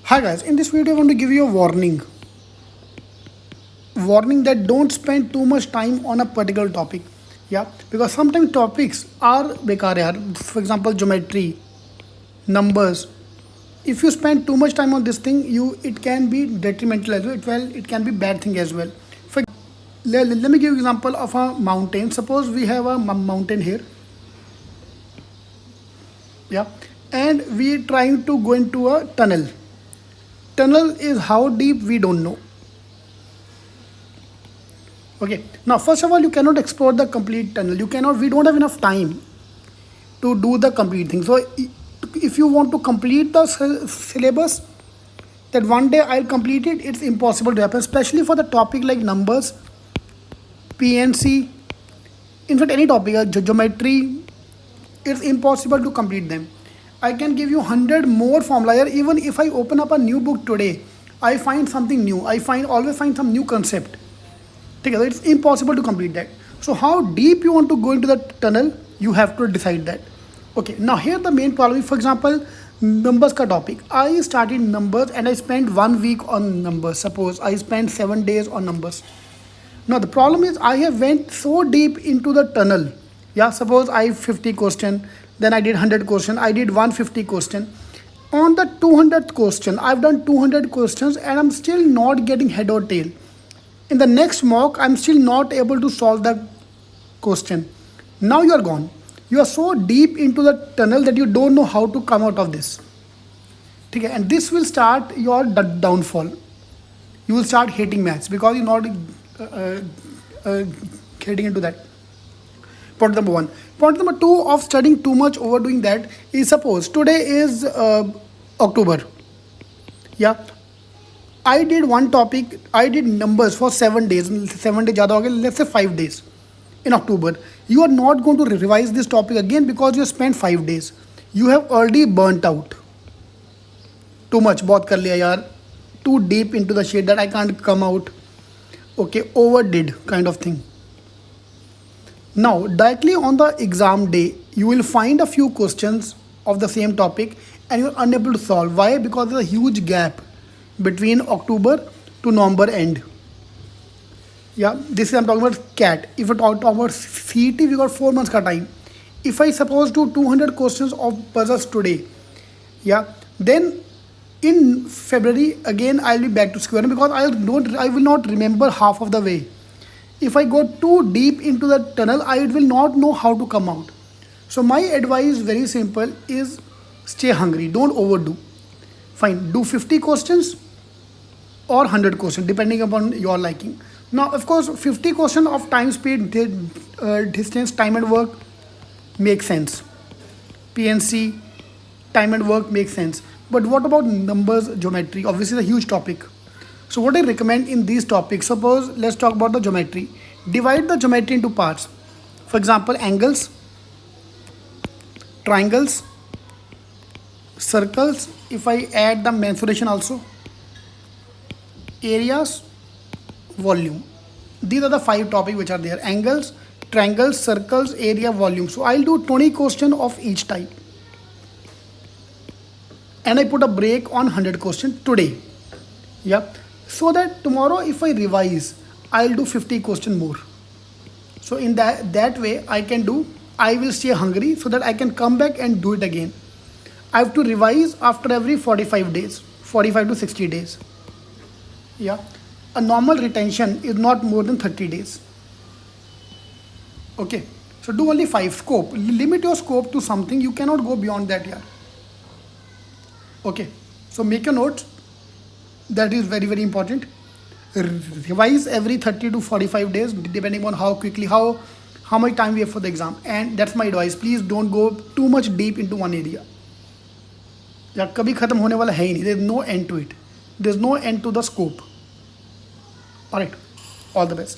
Hi guys, in this video I want to give you a warning that don't spend too much time on a particular topic. Yeah, because sometimes topics are bekar yaar. For example, geometry, numbers. If you spend too much time on this thing, it can be detrimental as well. It can be bad thing as well. For let me give you example of a mountain. Suppose we have a mountain here. Yeah, and we trying to go into a tunnel. Tunnel is how deep we don't know. Okay, now first of all, you cannot explore the complete tunnel. We don't have enough time to do the complete thing. So if you want to complete the syllabus, that one day I'll complete it, it's impossible to happen, especially for the topic like numbers, PNC, in fact any topic, geometry, it's impossible to complete them. I can give you 100 more formula here. Even if I open up a new book today, I find something new. Always find some new concept. Okay, it's impossible to complete that. So how deep you want to go into the tunnel, you have to decide that. Okay, now here the main problem, for example, numbers ka topic. I started numbers and I spent 1 week on numbers. Suppose I spent 7 days on numbers. Now the problem is I have went so deep into the tunnel. Yeah, suppose I 50 question, then I did 100 question, I did 150 question. On the 200th question, I've done 200 questions and I'm still not getting head or tail. In the next mock, I'm still not able to solve the question. Now you are gone. You are so deep into the tunnel that you don't know how to come out of this. Okay, and this will start your downfall. You will start hating maths because you're not getting into that. Point number one. Point number two of studying too much, overdoing that is, suppose today is October. Yeah, I did one topic, I did numbers for 7 days. 7 days ज़्यादा हो गया, let's say 5 days in October. You are not going to revise this topic again because you spent 5 days. You have already burnt out. Too much, बहुत कर लिया यार. Too deep into the shade that I can't come out. Okay, overdid kind of thing. Now, directly on the exam day, you will find a few questions of the same topic and you're unable to solve. Why? Because there's a huge gap between October to November end. Yeah, this is I'm talking about CAT. If I talk about CET, we got 4 months ka time. If I suppose do 200 questions of puzzles today, yeah, then in February again I'll be back to square one because I will not remember half of the way. If I go too deep into the tunnel, I will not know how to come out. So my advice, very simple, is stay hungry. Don't overdo. Fine, do 50 questions or 100 questions depending upon your liking. Now, of course, 50 questions of time, speed, distance, time and work makes sense. PNC, time and work makes sense. But what about numbers, geometry? Obviously, it's a huge topic. So what I recommend in these topics, suppose let's talk about the geometry. Divide the geometry into parts. For example, angles, triangles, circles, if I add the mensuration also, areas, volume. These are the 5 topics which are there: angles, triangles, circles, area, volume. So I'll do 20 questions of each type and I put a break on 100 questions today. Yeah, so that tomorrow if I revise, I'll do 50 questions more. So in that way I will stay hungry so that I can come back and do it again. I have to revise after every 45 days, 45 to 60 days. Yeah, a normal retention is not more than 30 days. Okay, so do only 5. Scope, limit your scope to something. You cannot go beyond that. Yeah. Okay, so make a note. That is very, very important. Revise every 30 to 45 days depending on how quickly, how much time we have for the exam. And that's my advice. Please don't go too much deep into one area. या कभी ख़त्म होने वाला है ही नहीं. There is no end to it. There is no end to the scope. All right. All the best.